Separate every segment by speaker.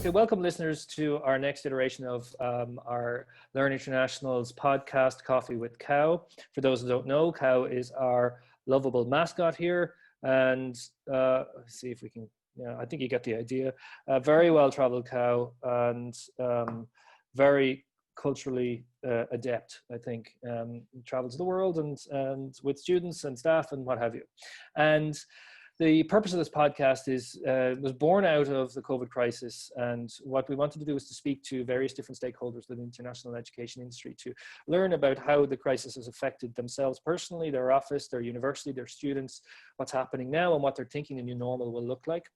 Speaker 1: Okay, welcome listeners to our next iteration of our Learn International's podcast, Coffee with Cow. For those who don't know, Cow is our lovable mascot here. And let's see if we can, yeah, I think you get the idea. A very well-traveled cow and very culturally adept, I think. Travels the world and with students and staff and what have you. And the purpose of this podcast was born out of the COVID crisis, and what we wanted to do was to speak to various different stakeholders within the international education industry to learn about how the crisis has affected themselves personally, their office, their university, their students, what's happening now, and what they're thinking the new normal will look like.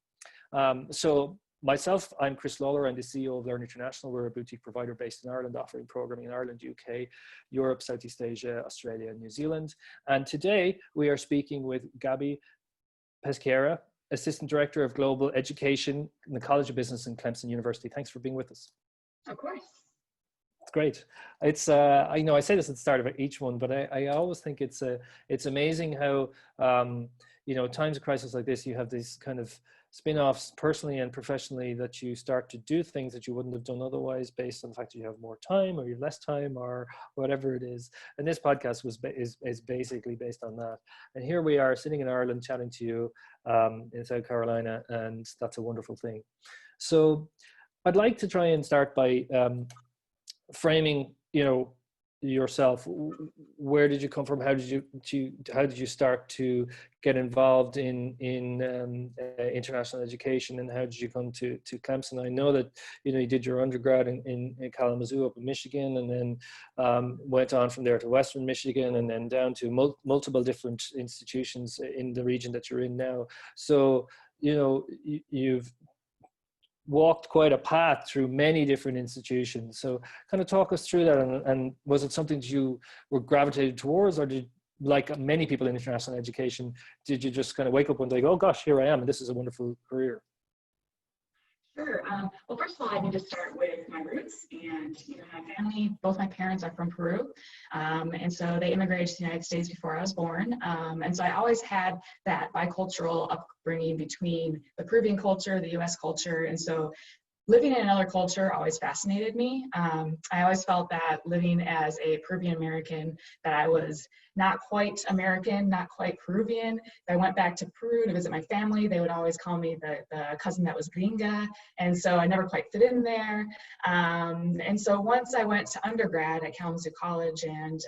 Speaker 1: So myself, I'm Chris Lawler. I'm the CEO of Learn International. We're a boutique provider based in Ireland, offering programming in Ireland, UK, Europe, Southeast Asia, Australia, and New Zealand. And today we are speaking with Gaby Peschiera, Assistant Director of Global Education in the College of Business in Clemson University. Thanks for being with us.
Speaker 2: Of course.
Speaker 1: It's great. It's I know I say this at the start of each one, but I always think it's amazing how times of crisis like this, you have these kind of spin-offs personally and professionally, that you start to do things that you wouldn't have done otherwise based on the fact that you have more time or you have less time or whatever it is. And this podcast is basically based on that. And here we are sitting in Ireland chatting to you in South Carolina, and that's a wonderful thing. So I'd like to try and start by framing, yourself. Where did you come from? How did you start to get involved in international education, and how did you come to Clemson? I know that you did your undergrad in Kalamazoo up in Michigan, and then went on from there to Western Michigan, and then down to multiple different institutions in the region that you're in now. So you've walked quite a path through many different institutions. So kind of talk us through that, and was it something that you were gravitated towards, or did, like many people in international education, did you just kind of wake up one day and go, oh gosh, here I am, and this is a wonderful career?
Speaker 2: Sure. Well, first of all, I need to start with my roots, and my family, both my parents are from Peru, and so they immigrated to the United States before I was born, and so I always had that bicultural upbringing between the Peruvian culture, the U.S. culture, and so living in another culture always fascinated me. I always felt that living as a Peruvian American, that I was not quite American, not quite Peruvian. If I went back to Peru to visit my family, they would always call me the cousin that was gringa. And so I never quite fit in there. And so once I went to undergrad at Kalamazoo College and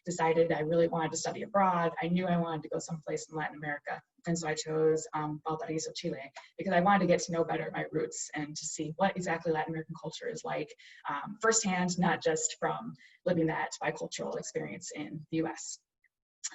Speaker 2: decided I really wanted to study abroad, I knew I wanted to go someplace in Latin America. And so I chose Valparaiso, Chile, because I wanted to get to know better my roots and to see what exactly Latin American culture is like firsthand, not just from living that bicultural experience in the US.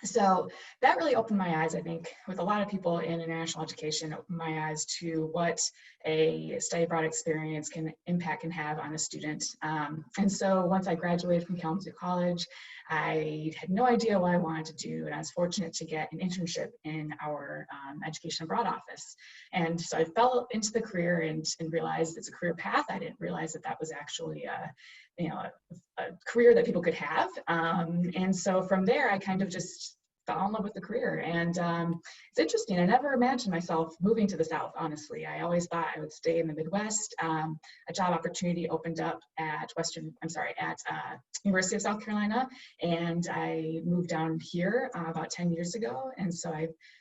Speaker 2: So that really opened my eyes, I think, with a lot of people in international education, opened my eyes to what a study abroad experience can impact and have on a student. And so once I graduated from Kalamazoo College, I had no idea what I wanted to do, and I was fortunate to get an internship in our education abroad office. And so I fell into the career and realized it's a career path. I didn't realize that was actually a career that people could have. And so from there, I kind of just fell in love with the career. And it's interesting. I never imagined myself moving to the South, honestly. I always thought I would stay in the Midwest. A job opportunity opened up at University of South Carolina, and I moved down here about 10 years ago. And so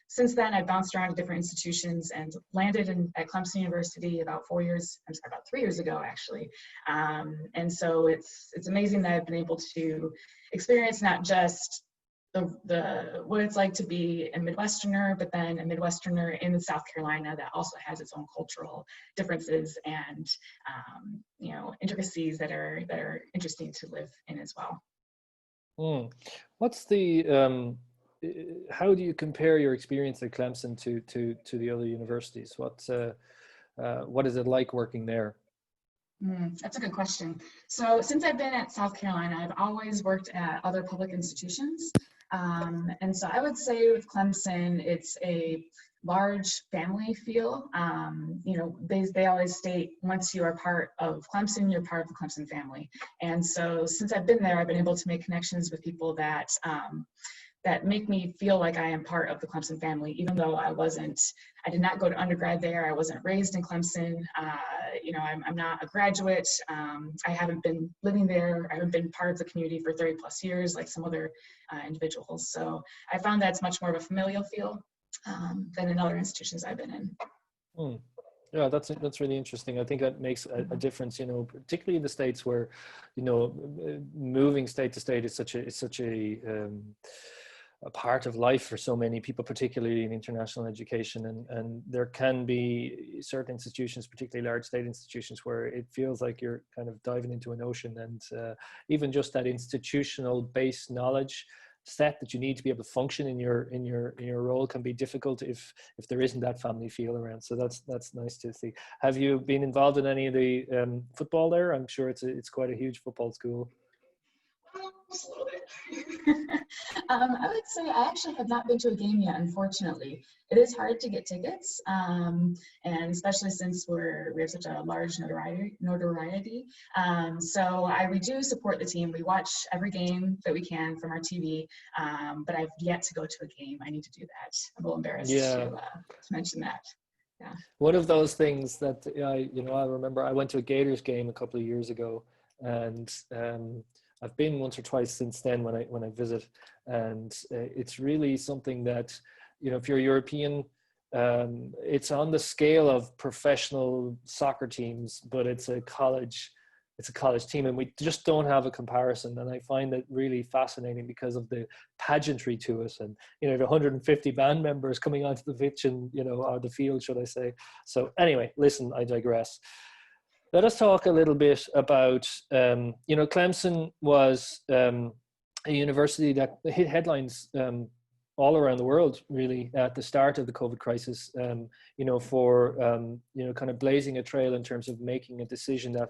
Speaker 2: since then, I've bounced around to different institutions and landed at Clemson University about 3 years ago, actually. And so it's amazing that I've been able to experience not just what it's like to be a Midwesterner, but then a Midwesterner in South Carolina that also has its own cultural differences and intricacies that are interesting to live in as well.
Speaker 1: What's the how do you compare your experience at Clemson to the other universities? What is it like working there?
Speaker 2: That's a good question. So since I've been at South Carolina, I've always worked at other public institutions. And so I would say with Clemson, it's a large family feel. They always state, once you are part of Clemson, you're part of the Clemson family. And so since I've been there, I've been able to make connections with people that that make me feel like I am part of the Clemson family, even though I did not go to undergrad there. I wasn't raised in Clemson. I'm not a graduate. I haven't been living there. I haven't been part of the community for 30 plus years, like some other individuals. So I found that's much more of a familial feel than in other institutions I've been in.
Speaker 1: Hmm. Yeah, that's really interesting. I think that makes a difference, particularly in the States where, moving state to state is such a part of life for so many people, particularly in international education. And there can be certain institutions, particularly large state institutions, where it feels like you're kind of diving into an ocean, and even just that institutional based knowledge set that you need to be able to function in your role can be difficult if there isn't that family feel around. So that's nice to see. Have you been involved in any of the football there? I'm sure it's quite a huge football school.
Speaker 2: Just a little bit. I would say I actually have not been to a game yet, unfortunately. It is hard to get tickets, and especially since we have such a large notoriety. So we do support the team. We watch every game that we can from our TV, but I've yet to go to a game. I need to do that. I'm a little embarrassed to mention that. Yeah.
Speaker 1: One of those things that I remember I went to a Gators game a couple of years ago, and I've been once or twice since then when I visit, and it's really something that, if you're European, it's on the scale of professional soccer teams, but it's a college team, and we just don't have a comparison. And I find that really fascinating because of the pageantry to it, and the 150 band members coming onto the pitch and or the field, should I say. So anyway, listen, I digress. Let us talk a little bit about, Clemson was a university that hit headlines all around the world, really, at the start of the COVID crisis, for, kind of blazing a trail in terms of making a decision that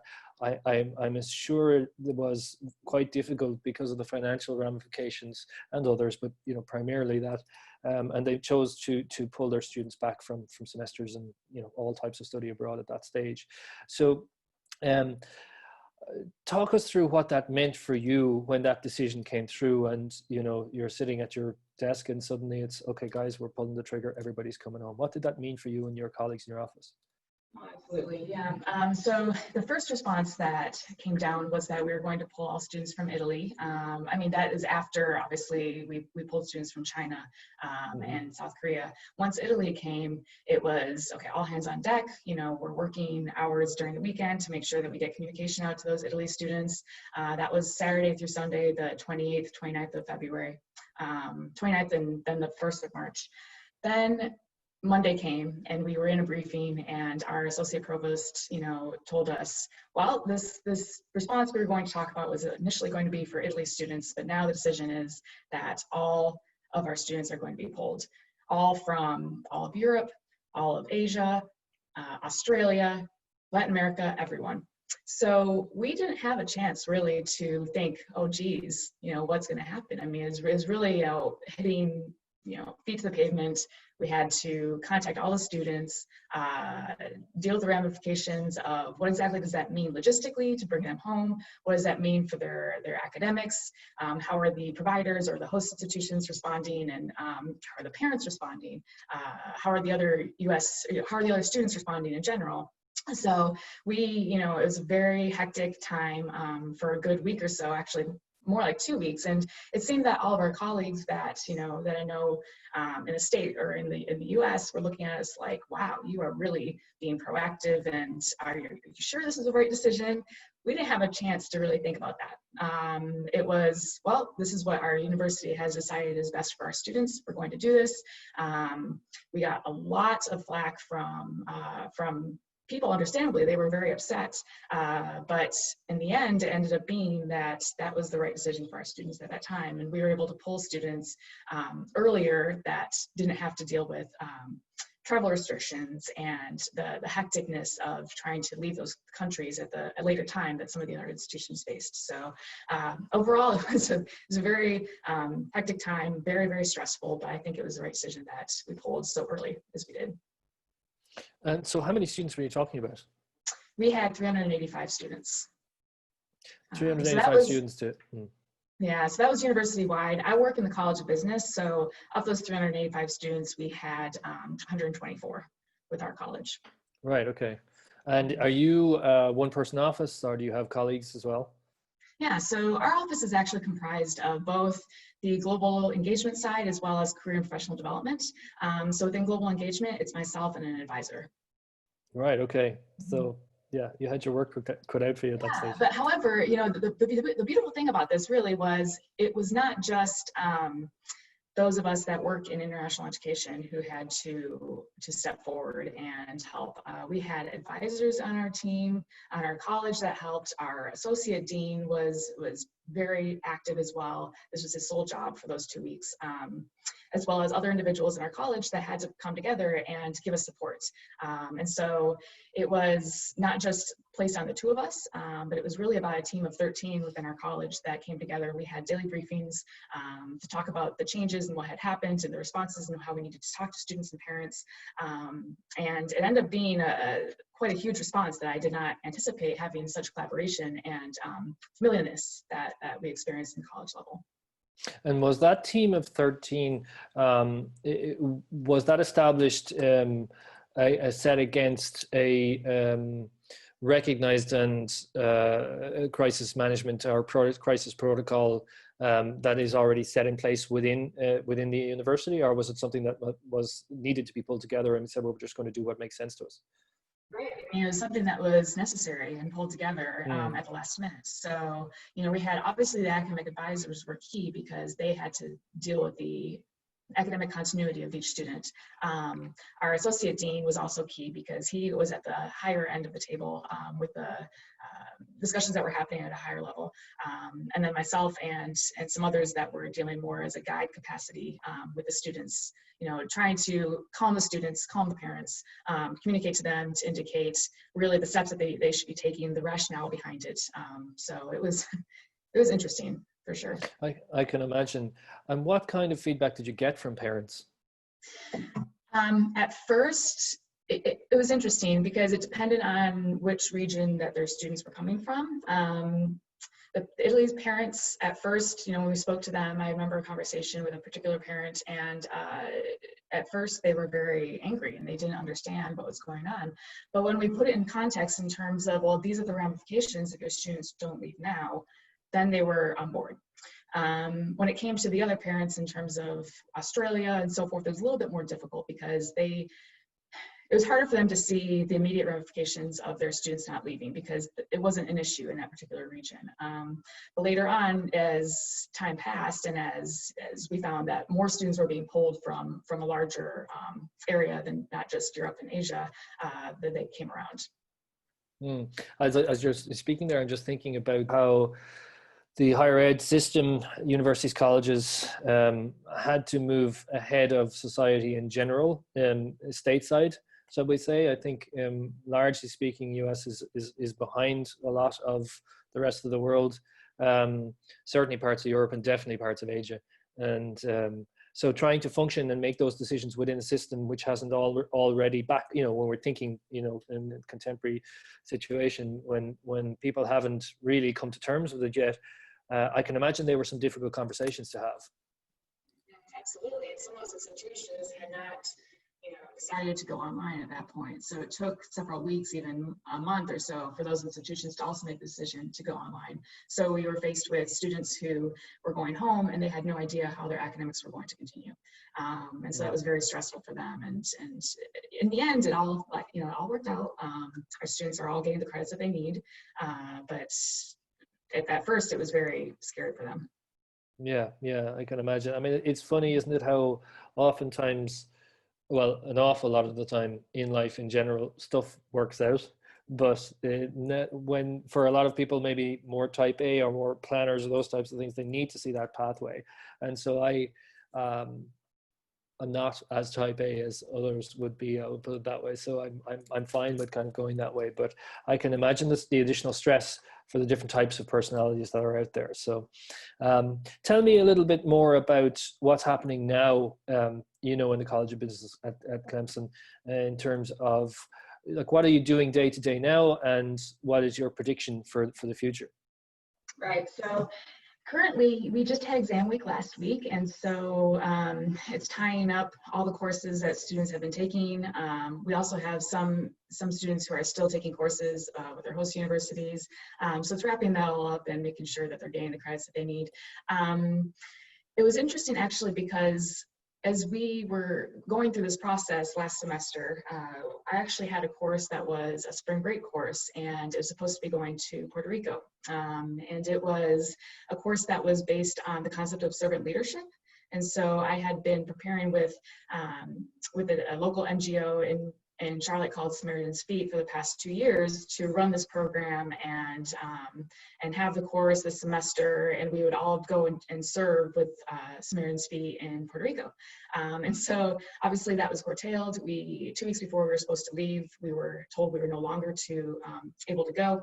Speaker 1: I'm sure it was quite difficult because of the financial ramifications and others, but, primarily that. And they chose to pull their students back from semesters and, all types of study abroad at that stage. So talk us through what that meant for you when that decision came through, and, you're sitting at your desk and suddenly it's, okay, guys, we're pulling the trigger, everybody's coming home. What did that mean for you and your colleagues in your office?
Speaker 2: Oh, absolutely, yeah. So the first response that came down was that we were going to pull all students from Italy. That is after, obviously, we pulled students from China and South Korea. Once Italy came, it was, okay, all hands on deck. We're working hours during the weekend to make sure that we get communication out to those Italy students. That was Saturday through Sunday, the 28th, 29th of February, 29th and then the 1st of March. Then Monday came and we were in a briefing, and our associate provost, told us, well, this response we were going to talk about was initially going to be for Italy students, but now the decision is that all of our students are going to be pulled, all from all of Europe, all of Asia, Australia, Latin America, everyone. So we didn't have a chance really to think, oh, geez, what's going to happen? It's really, hitting, feet to the pavement. We had to contact all the students, deal with the ramifications of what exactly does that mean logistically to bring them home? What does that mean for their academics? How are the providers or the host institutions responding? And how are the parents responding? How are the other students responding in general? So it was a very hectic time for a good week or so, actually more like 2 weeks. And it seemed that all of our colleagues that I know in the state or in the US were looking at us like, wow, you are really being proactive, and are you sure this is the right decision? We didn't have a chance to really think about that. It was, well, this is what our university has decided is best for our students. We're going to do this. We got a lot of flack from people. Understandably, they were very upset, but in the end, it ended up being that was the right decision for our students at that time, and we were able to pull students earlier that didn't have to deal with travel restrictions and the hecticness of trying to leave those countries at a later time that some of the other institutions faced. So overall, it was a very hectic time, very, very stressful, but I think it was the right decision that we pulled so early as we did.
Speaker 1: And so how many students were you talking about?
Speaker 2: We had 385 students.
Speaker 1: 385 students to...
Speaker 2: Yeah, so that was university-wide. I work in the College of Business, so of those 385 students, we had 124 with our college.
Speaker 1: Right, okay. And are you one-person office, or do you have colleagues as well?
Speaker 2: Yeah, so our office is actually comprised of both the global engagement side as well as career and professional development. So within global engagement, it's myself and an advisor.
Speaker 1: Right, okay. So yeah, you had your work cut out for you at that
Speaker 2: Yeah,
Speaker 1: stage.
Speaker 2: but however, you know, the beautiful thing about this really was it was not just those of us that work in international education who had to step forward and help. We had advisors on our team, on our college that helped. Our associate dean was very active as well. This was his sole job for those 2 weeks, as well as other individuals in our college that had to come together and give us support. And so it was not just placed on the two of us, but it was really about a team of 13 within our college that came together. We had daily briefings to talk about the changes and what had happened and the responses and how we needed to talk to students and parents. And it ended up being quite a huge response that I did not anticipate, having such collaboration and familiarness that we experienced in college level.
Speaker 1: And was that team of 13, was that established set against a recognized and crisis management or crisis protocol that is already set in place within the university, or was it something that was needed to be pulled together and said, well, we're just going to do what makes sense to us?
Speaker 2: Right. You know, something that was necessary and pulled together at the last minute. So, you know, we had obviously the academic advisors were key because they had to deal with the academic continuity of each student. Our associate dean was also key because he was at the higher end of the table with the discussions that were happening at a higher level. And then myself and some others that were dealing more as a guide capacity with the students, you know, trying to calm the students, calm the parents, communicate to them to indicate really the steps that they should be taking, the rationale behind it. So it was interesting for sure.
Speaker 1: I can imagine. And what kind of feedback did you get from parents?
Speaker 2: At first, it was interesting because it depended on which region that their students were coming from. Italy's parents, at first, you know, when we spoke to them, I remember a conversation with a particular parent, and at first they were very angry and they didn't understand what was going on. But when we put it in context in terms of, well, these are the ramifications if your students don't leave now, then they were on board. When it came to the other parents in terms of Australia and so forth, it was a little bit more difficult because it was harder for them to see the immediate ramifications of their students not leaving because it wasn't an issue in that particular region. But later on, as time passed and as we found that more students were being pulled from a larger area than not just Europe and Asia, that they came around.
Speaker 1: As you're speaking there, I'm just thinking about how the higher ed system, universities, colleges, had to move ahead of society in general, stateside. So we say, I think, largely speaking, US is behind a lot of the rest of the world, certainly parts of Europe and definitely parts of Asia. And so trying to function and make those decisions within a system which hasn't already back, you know, when we're thinking, you know, in a contemporary situation, when people haven't really come to terms with it yet, I can imagine there were some difficult conversations to have.
Speaker 2: Absolutely. And some of those institutions had not, you know, decided to go online at that point. So it took several weeks, even a month or so, for those institutions to also make the decision to go online. So we were faced with students who were going home and they had no idea how their academics were going to continue. And so that was very stressful for them. And in the end, it all, like, you know, it all worked out. Our students are all getting the credits that they need. But at first, it was very scary for them.
Speaker 1: Yeah, I can imagine. I mean, it's funny, isn't it, how oftentimes, well, an awful lot of the time in life in general, stuff works out. But when, for a lot of people, maybe more type A or more planners or those types of things, they need to see that pathway. And so I'm not as type A as others would be, I would put it that way. So I'm fine with kind of going that way. But I can imagine the additional stress for the different types of personalities that are out there. So tell me a little bit more about what's happening now, you know, in the College of Business at Clemson, in terms of, like, what are you doing day to day now, and what is your prediction for the future?
Speaker 2: Right. So Currently, we just had exam week last week, and so it's tying up all the courses that students have been taking. We also have some students who are still taking courses with their host universities. So it's wrapping that all up and making sure that they're getting the credits that they need. It was interesting actually because as we were going through this process last semester, I actually had a course that was a spring break course, and it was supposed to be going to Puerto Rico. And it was a course that was based on the concept of servant leadership. And so I had been preparing with a local NGO in Charlotte called Samaritan's Feet for the past 2 years to run this program and have the course this semester, and we would all go and serve with Samaritan's Feet in Puerto Rico. And so obviously that was curtailed. 2 weeks before we were supposed to leave, we were told we were no longer able to go.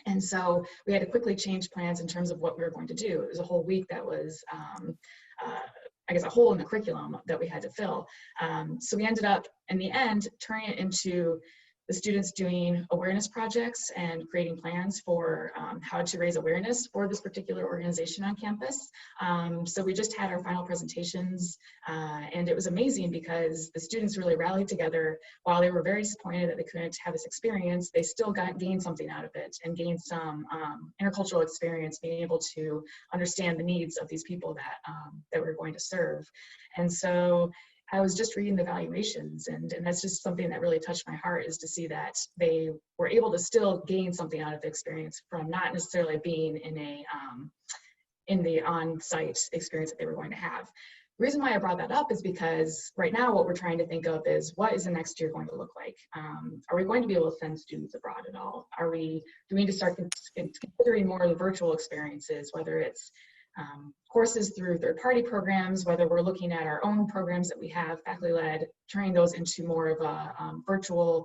Speaker 2: And so we had to quickly change plans in terms of what we were going to do. It was a whole week that was I guess, a hole in the curriculum that we had to fill. So we ended up, in the end, turning it into the students doing awareness projects and creating plans for how to raise awareness for this particular organization on campus. So we just had our final presentations, and it was amazing because the students really rallied together. While they were very disappointed that they couldn't have this experience, they still gained something out of it and gained some intercultural experience, being able to understand the needs of these people that we're going to serve. And so I was just reading the evaluations, and that's just something that really touched my heart, is to see that they were able to still gain something out of the experience from not necessarily being in the on-site experience that they were going to have. The reason why I brought that up is because right now what we're trying to think of is, what is the next year going to look like? Are we going to be able to send students abroad at all? Do we need to start considering more of the virtual experiences, whether it's courses through third-party programs, whether we're looking at our own programs that we have faculty-led, turning those into more of a virtual,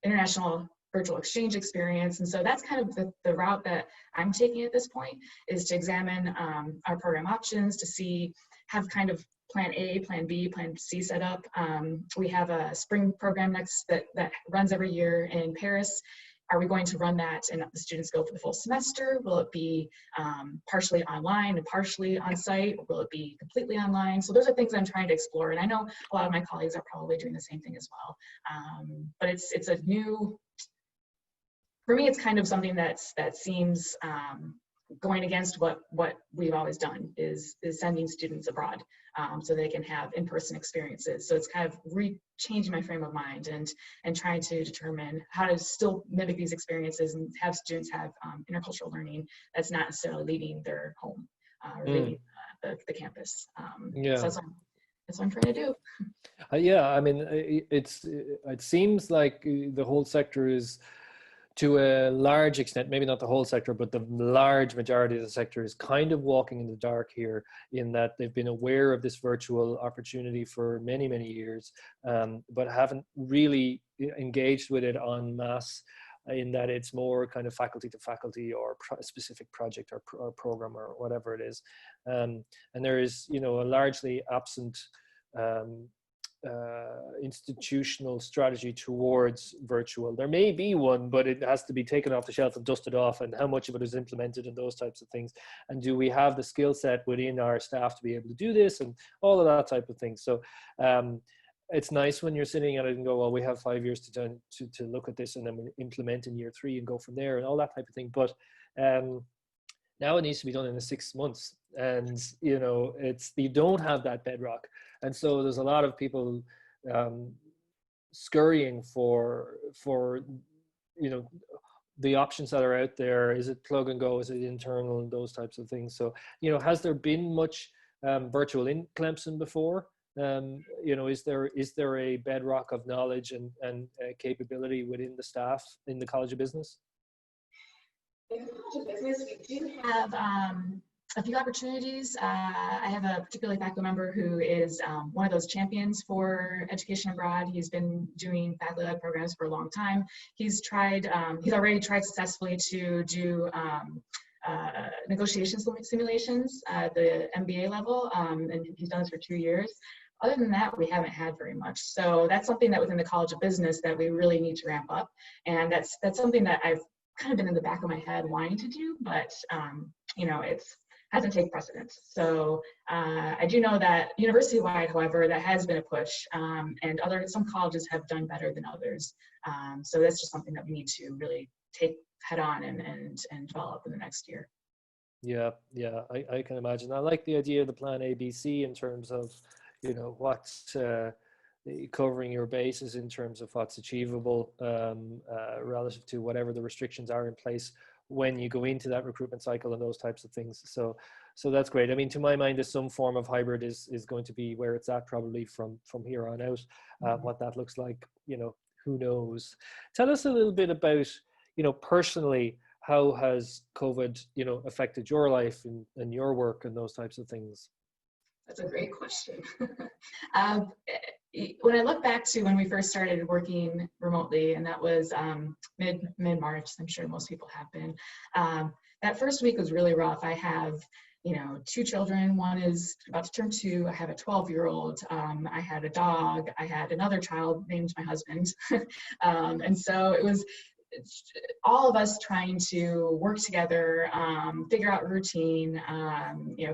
Speaker 2: international virtual exchange experience. And so that's kind of the route that I'm taking at this point, is to examine our program options to have kind of plan A, plan B, plan C set up. We have a spring program next that runs every year in Paris. Are we going to run that and the students go for the full semester? Will it be partially online and partially on site? Or will it be completely online? So those are things I'm trying to explore. And I know a lot of my colleagues are probably doing the same thing as well. But it's a new, for me, it's kind of something that seems going against what we've always done, is sending students abroad so they can have in-person experiences. So it's kind of changing my frame of mind and trying to determine how to still mimic these experiences and have students have intercultural learning that's not necessarily leaving their home or leaving the campus.
Speaker 1: Yeah.
Speaker 2: So that's what I'm trying to do.
Speaker 1: Yeah, I mean, it seems like the whole sector is, to a large extent, maybe not the whole sector, but the large majority of the sector is kind of walking in the dark here, in that they've been aware of this virtual opportunity for many, many years, but haven't really engaged with it en masse, in that it's more kind of faculty to faculty or specific project or program or whatever it is. And there is, a largely absent institutional strategy towards virtual. There may be one, but it has to be taken off the shelf and dusted off, and how much of it is implemented and those types of things. And do we have the skill set within our staff to be able to do this and all of that type of thing? So it's nice when you're sitting at it and go, well, we have 5 years to look at this, and then we implement in year 3 and go from there and all that type of thing. But now it needs to be done in 6 months, and you don't have that bedrock. And so there's a lot of people scurrying for the options that are out there. Is it plug and go? Is it internal? And those types of things. So, has there been much virtual in Clemson before? Is there a bedrock of knowledge and capability within the staff in the College of Business?
Speaker 2: In the College of Business, we do have a few opportunities. I have a particularly faculty member who is one of those champions for education abroad. He's been doing faculty-led programs for a long time. He's already tried successfully to do negotiation simulations at the MBA level, and he's done this for 2 years. Other than that, we haven't had very much. So that's something that within the College of Business that we really need to ramp up. And that's something that I've kind of been in the back of my head wanting to do, but you know, it's hasn't taken precedence. So I do know that university-wide, however, that has been a push, and some colleges have done better than others. So that's just something that we need to really take head on and develop in the next year.
Speaker 1: Yeah, yeah, I can imagine. I like the idea of the plan ABC in terms of, what's covering your bases in terms of what's achievable relative to whatever the restrictions are in place when you go into that recruitment cycle and those types of things. So that's great. I mean, to my mind, some form of hybrid is going to be where it's at probably from here on out. What that looks like, who knows? Tell us a little bit about, personally, how has COVID, affected your life and your work and those types of things?
Speaker 2: That's a great question. When I look back to when we first started working remotely, and that was mid-March, I'm sure most people have been, that first week was really rough. I have, 2 children. One is about to turn 2. I have a 12-year-old. I had a dog. I had another child named my husband. And so it was all of us trying to work together, figure out routine,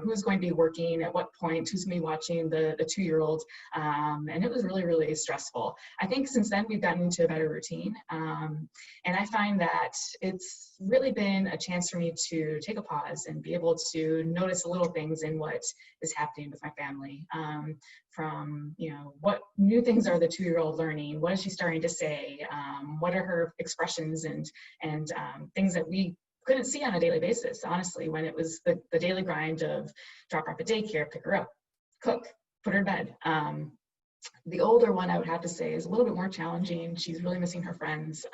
Speaker 2: who's going to be working at what point, who's going to be watching the 2-year-old. And it was really, really stressful. I think since then we've gotten into a better routine. And I find that it's really been a chance for me to take a pause and be able to notice the little things in what is happening with my family. From, what new things are the 2-year-old learning? What is she starting to say? What are her expressions and things that we couldn't see on a daily basis, honestly, when it was the daily grind of drop her off at daycare, pick her up, cook, put her in bed. The older one, I would have to say, is a little bit more challenging. She's really missing her friends.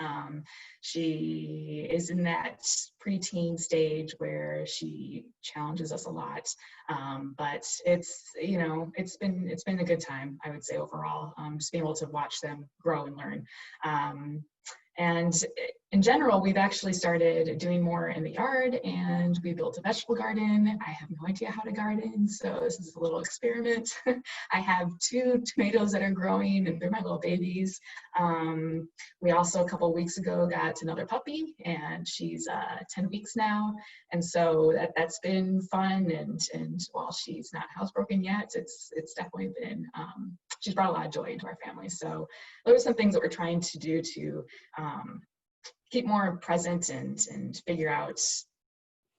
Speaker 2: She is in that preteen stage where she challenges us a lot. But it's been a good time, I would say, overall, just being able to watch them grow and learn. And in general, we've actually started doing more in the yard, and we built a vegetable garden. I have no idea how to garden, so this is a little experiment. I have 2 tomatoes that are growing, and they're my little babies. We also, a couple of weeks ago, got another puppy, and she's 10 weeks now. And so that's been fun. And while she's not housebroken yet, it's definitely been, she's brought a lot of joy into our family. So those are some things that we're trying to do to keep more present and figure out,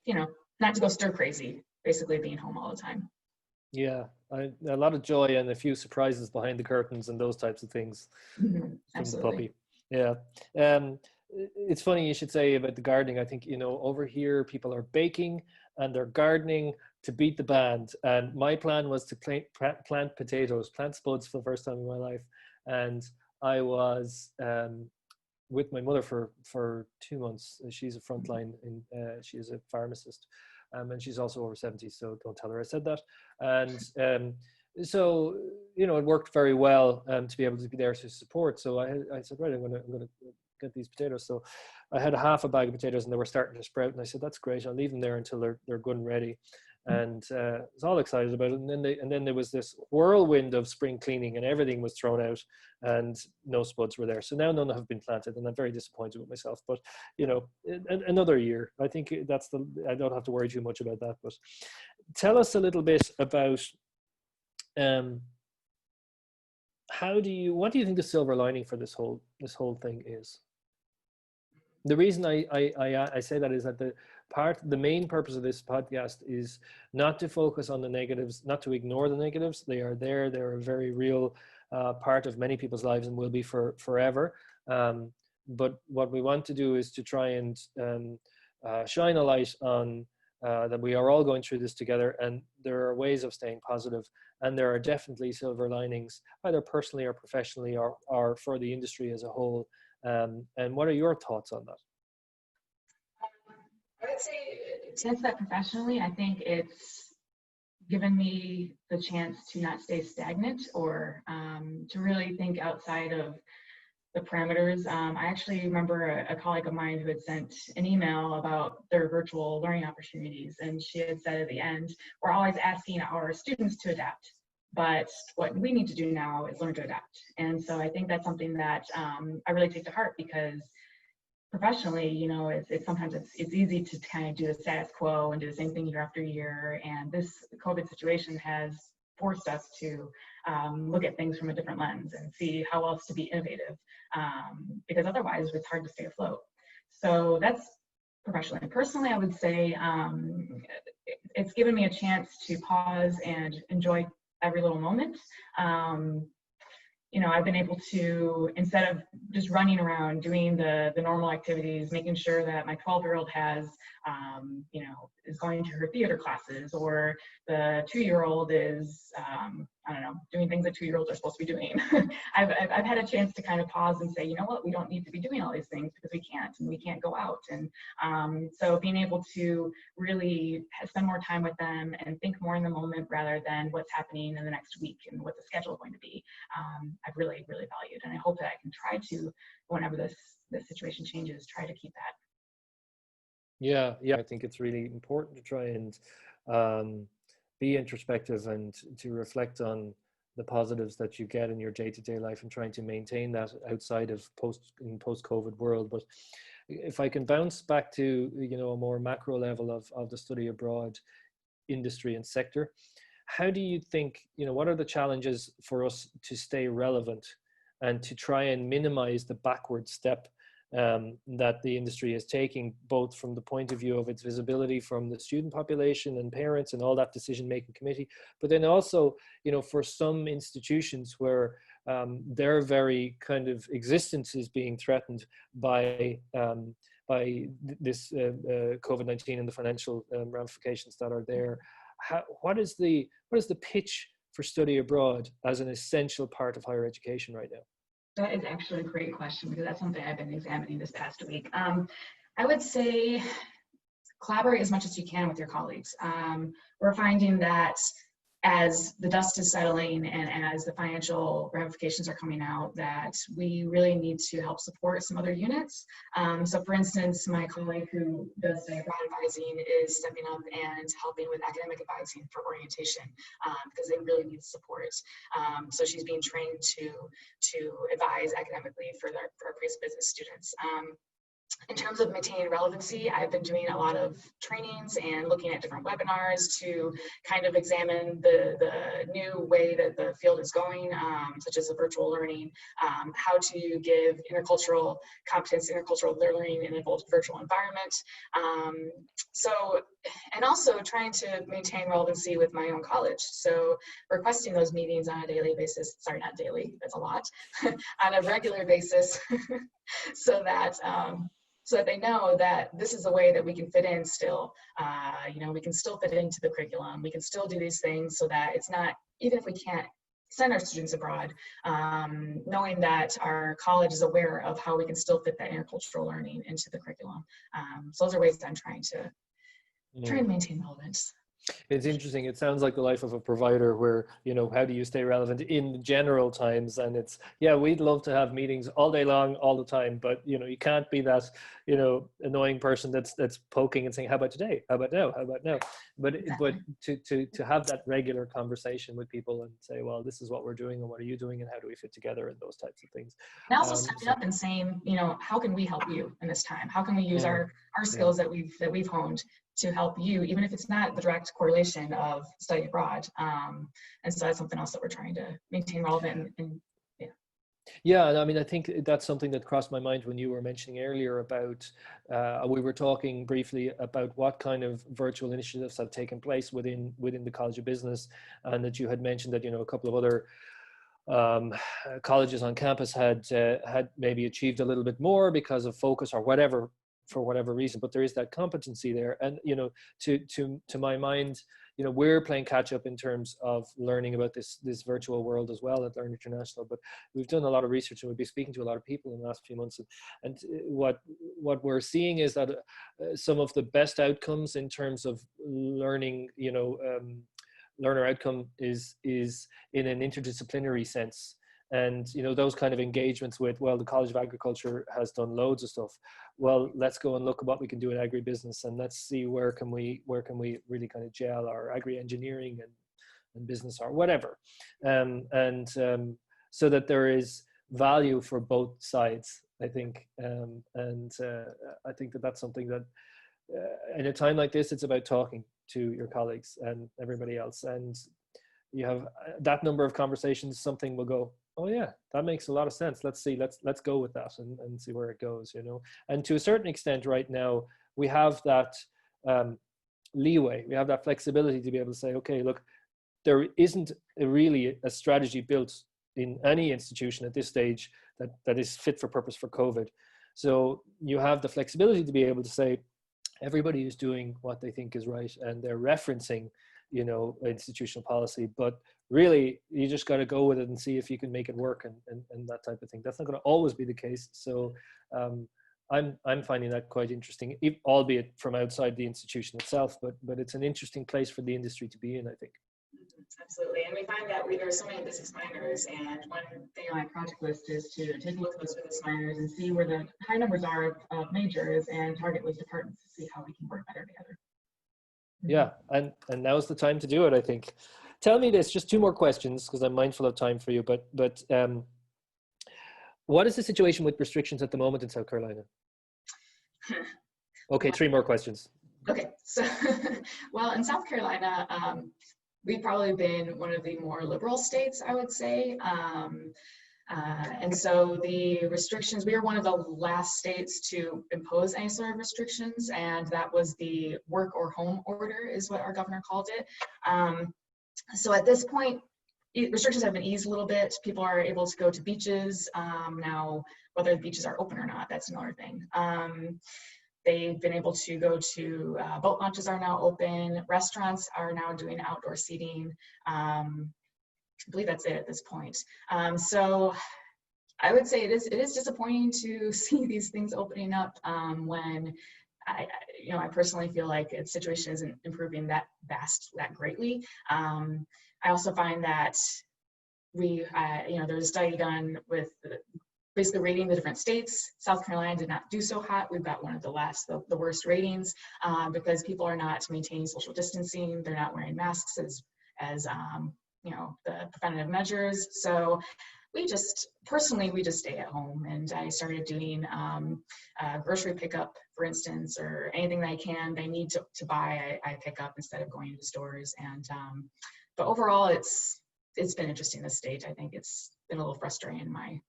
Speaker 2: not to go stir crazy, basically being home all the time.
Speaker 1: Yeah, a lot of joy and a few surprises behind the curtains and those types of things from the puppy. Yeah. It's funny you should say about the gardening. I think, over here people are baking and they're gardening to beat the band. And my plan was to plant potatoes, plant spuds for the first time in my life. And I was with my mother for 2 months. She's a frontline, she is a pharmacist. And she's also over 70, so don't tell her I said that. And so, it worked very well to be able to be there to support. So I said, right, I'm gonna get these potatoes. So I had half a bag of potatoes, and they were starting to sprout. And I said, that's great. I'll leave them there until they're good and ready. And I was all excited about it. And then there was this whirlwind of spring cleaning, and everything was thrown out, and no spuds were there. So now none have been planted, and I'm very disappointed with myself. But another year. I think I don't have to worry too much about that. But tell us a little bit about what do you think the silver lining for this whole thing is? The reason I say that is that the main purpose of this podcast is not to focus on the negatives, not to ignore the negatives. They are there. They're a very real part of many people's lives and will be for forever. But what we want to do is to try and shine a light on that we are all going through this together, and there are ways of staying positive, and there are definitely silver linings, either personally or professionally or for the industry as a whole. And what are your thoughts on that?
Speaker 2: I would say, to answer that professionally, I think it's given me the chance to not stay stagnant or to really think outside of the parameters. I actually remember a colleague of mine who had sent an email about their virtual learning opportunities, and she had said at the end, we're always asking our students to adapt, but what we need to do now is learn to adapt. And so I think that's something that I really take to heart, because professionally, it's sometimes it's easy to kind of do the status quo and do the same thing year after year. And this COVID situation has forced us to look at things from a different lens and see how else to be innovative, because otherwise it's hard to stay afloat. So that's professionally. Personally, I would say it's given me a chance to pause and enjoy every little moment. I've been able to, instead of just running around doing the normal activities, making sure that my 12-year-old has, is going to her theater classes, or the 2-year-old is, doing things that 2-year-olds are supposed to be doing. I've had a chance to kind of pause and say, you know what, we don't need to be doing all these things because we can't go out. And so being able to really spend more time with them and think more in the moment rather than what's happening in the next week and what the schedule is going to be, I've really, really valued. And I hope that I can try to, whenever this situation changes, try to keep that.
Speaker 1: Yeah, I think it's really important to try and be introspective and to reflect on the positives that you get in your day-to-day life and trying to maintain that outside of post-COVID world. But if I can bounce back to a more macro level of the study abroad industry and sector, how do you think, what are the challenges for us to stay relevant and to try and minimize the backward step that the industry is taking, both from the point of view of its visibility from the student population and parents and all that decision-making committee, but then also, for some institutions where their very kind of existence is being threatened by this COVID-19 and the financial ramifications that are there. What is the pitch for study abroad as an essential part of higher education right now?
Speaker 2: That is actually a great question, because that's something I've been examining this past week. I would say collaborate as much as you can with your colleagues. We're finding that as the dust is settling and as the financial ramifications are coming out, that we really need to help support some other units. So for instance, my colleague who does study abroad advising is stepping up and helping with academic advising for orientation, because they really need support. So she's being trained to advise academically for our business students. In terms of maintaining relevancy, I've been doing a lot of trainings and looking at different webinars to kind of examine the new way that the field is going, such as the virtual learning, how to give intercultural competence, intercultural learning in a virtual environment. And also trying to maintain relevancy with my own college. So requesting those meetings on a daily basis, sorry, not daily, that's a lot, on a regular basis, so that they know that this is a way that we can fit in still. We can still fit into the curriculum. We can still do these things so that it's not, even if we can't send our students abroad, knowing that our college is aware of how we can still fit that intercultural learning into the curriculum. So those are ways that I'm trying to maintain relevance.
Speaker 1: It's interesting. It sounds like the life of a provider where, how do you stay relevant in general times? And it's, we'd love to have meetings all day long, all the time, but, you can't be that, annoying person that's poking and saying, how about today? How about now? How about now? But to have that regular conversation with people and say, well, this is what we're doing and what are you doing and how do we fit together and those types of things.
Speaker 2: And also stepping up and saying, how can we help you in this time? How can we use our skills that we've honed to help you, even if it's not the direct correlation of study abroad. And so that's something else that we're trying to maintain relevant and
Speaker 1: Yeah, I mean, I think that's something that crossed my mind when you were mentioning earlier about, we were talking briefly about what kind of virtual initiatives have taken place within the College of Business, and that you had mentioned that, a couple of other colleges on campus had maybe achieved a little bit more because of focus or whatever, for whatever reason, but there is that competency there. And, to my mind, we're playing catch up in terms of learning about this virtual world as well at Learn International, but we've done a lot of research and we've been speaking to a lot of people in the last few months. And what we're seeing is that some of the best outcomes in terms of learning, learner outcome is in an interdisciplinary sense. And, those kind of engagements with, well, the College of Agriculture has done loads of stuff. Well, let's go and look at what we can do in agribusiness, and let's see where can we really kind of gel our agri-engineering and business or whatever. So that there is value for both sides I think. I think that that's something that in a time like this, it's about talking to your colleagues and everybody else. And you have that number of conversations, something will go, oh yeah, that makes a lot of sense. Let's see, let's go with that and see where it goes, you know. And to a certain extent right now, we have that leeway, we have that flexibility to be able to say, okay, look, there isn't really a strategy built in any institution at this stage that is fit for purpose for COVID. So you have the flexibility to be able to say, everybody is doing what they think is right and they're referencing, you know, institutional policy, but really you just got to go with it and see if you can make it work and that type of thing. That's not going to always be the case. So I'm finding that quite interesting, albeit from outside the institution itself, but it's an interesting place for the industry to be in, I think.
Speaker 2: Absolutely, and we find that there are so many business minors, and one thing on my project list is to take a look at those business minors and see where the high numbers are of majors and target those departments to see how we can work better together.
Speaker 1: Yeah, and now's the time to do it, I think. Tell me this, just two more questions, because I'm mindful of time for you, but what is the situation with restrictions at the moment in South Carolina? Okay, three more questions.
Speaker 2: Okay, so, well, in South Carolina, we've probably been one of the more liberal states, I would say. And so the restrictions, we were one of the last states to impose any sort of restrictions, and that was the work or home order is what our governor called it. So at this point, restrictions have been eased a little bit. People are able to go to beaches. Now, whether the beaches are open or not, that's another thing. They've been able to go to, boat launches are now open, restaurants are now doing outdoor seating. I believe that's it at this point. So I would say it is disappointing to see these things opening up when I personally feel like the situation isn't improving that greatly. I also find that there's a study done with basically rating the different states. South Carolina did not do so hot. We've got one of the worst ratings because people are not maintaining social distancing. They're not wearing masks as the preventative measures. So we just stay at home, and I started doing grocery pickup, for instance, or anything that I need to buy, I pick up instead of going to stores. And but overall, it's been interesting, this state. I think it's been a little frustrating in my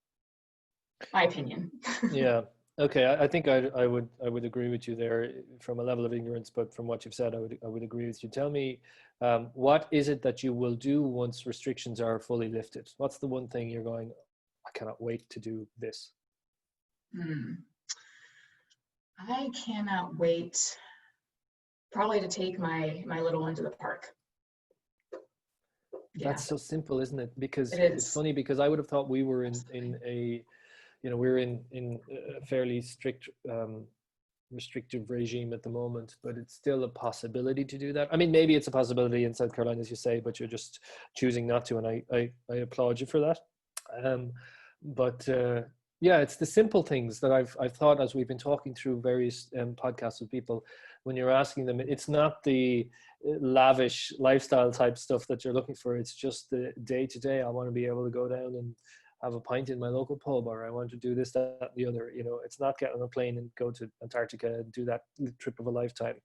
Speaker 2: opinion.
Speaker 1: Yeah. Okay. I think I would agree with you there from a level of ignorance, but from what you've said, I would agree with you. Tell me, what is it that you will do once restrictions are fully lifted? What's the one thing you're going, I cannot wait to do this?
Speaker 2: I cannot wait probably to take my little one to the park. Yeah.
Speaker 1: That's so simple, isn't it? Because
Speaker 2: it's
Speaker 1: funny, because I would have thought we were in a we're in a fairly strict restrictive regime at the moment, but it's still a possibility to do that. I mean, maybe it's a possibility in South Carolina, as you say, but you're just choosing not to, and I applaud you for that. Yeah, it's the simple things that I've thought as we've been talking through various podcasts with people. When you're asking them, it's not the lavish lifestyle type stuff that you're looking for. It's just the day to day. I want to be able to go down and have a pint in my local pub, or I want to do this, that, and the other. It's not get on a plane and go to Antarctica and do that trip of a lifetime.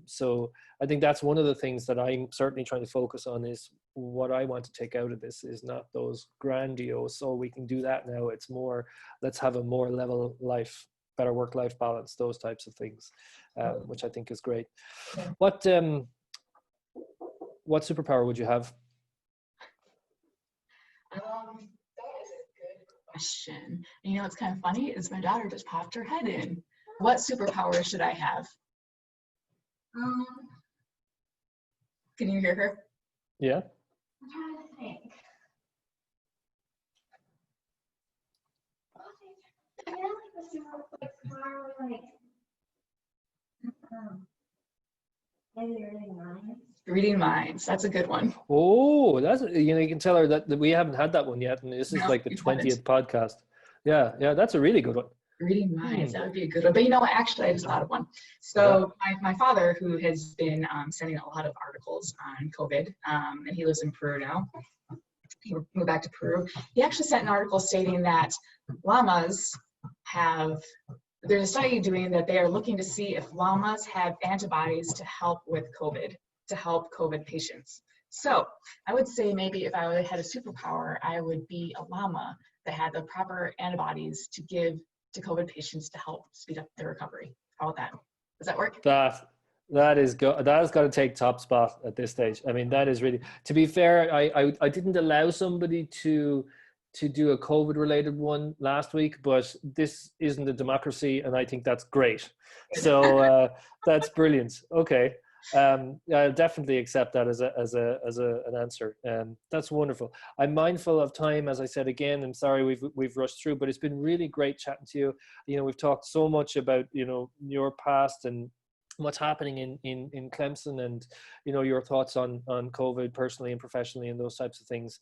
Speaker 1: So I think that's one of the things that I'm certainly trying to focus on, is what I want to take out of this is not those grandiose, so we can do that now. It's more, let's have a more level life, better work-life balance, those types of things, which I think is great. What superpower would you have?
Speaker 2: That is a good question. What's kind of funny is my daughter just popped her head in. What superpower should I have? Can you hear her?
Speaker 1: Yeah.
Speaker 2: I'm trying to think. I feel like the superpower, maybe reading minds. Reading minds. That's a good one.
Speaker 1: Oh, that's you can tell her that we haven't had that one yet, and this is like the 20th podcast. Yeah, that's a really good one.
Speaker 2: Reading minds, that would be a good one. But actually, I just thought of one. So my father, who has been sending a lot of articles on COVID, and he lives in Peru now. He moved back to Peru. He actually sent an article stating that llamas there's a study doing that they are looking to see if llamas have antibodies to help with COVID, to help COVID patients. So I would say maybe if I had a superpower, I would be a llama that had the proper antibodies to give to COVID patients to help speed up their recovery. How about that? Does that work?
Speaker 1: That has got to take top spot at this stage. I mean, that is really, to be fair, I didn't allow somebody to do a COVID related one last week, but this isn't a democracy, and I think that's great. So that's brilliant. Okay. I'll definitely accept that as an answer. That's wonderful. I'm mindful of time, as I said again. I'm sorry we've rushed through, but it's been really great chatting to you. You know, we've talked so much about, you know, your past and what's happening in Clemson, and you know, your thoughts on COVID personally and professionally and those types of things.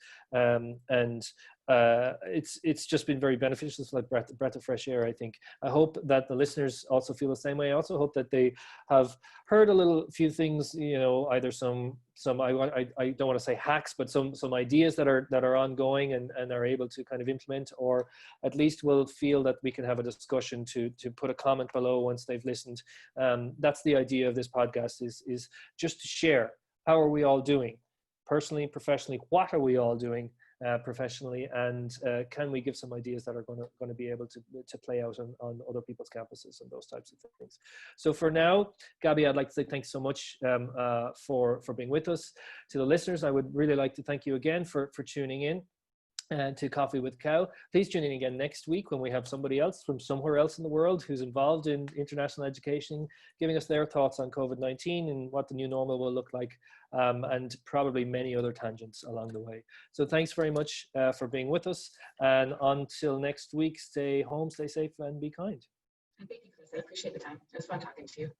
Speaker 1: It's just been very beneficial. It's like breath of fresh air, I think. I hope that the listeners also feel the same way. I also hope that they have heard a few things, you know, either some I don't want to say hacks, but some ideas that are ongoing and are able to kind of implement, or at least will feel that we can have a discussion to put a comment below once they've listened. That's the idea of this podcast, is just to share. How are we all doing? Personally, professionally, what are we all doing professionally, and can we give some ideas that are going to be able to play out on other people's campuses and those types of things. So for now, Gaby, I'd like to say thanks so much for being with us. To the listeners, I would really like to thank you again for tuning in to Coffee with Cow. Please tune in again next week when we have somebody else from somewhere else in the world who's involved in international education, giving us their thoughts on COVID-19 and what the new normal will look like, and probably many other tangents along the way. So thanks very much for being with us. And until next week, stay home, stay safe, and be kind.
Speaker 2: Thank you, Chris. I appreciate the time. It was fun talking to you.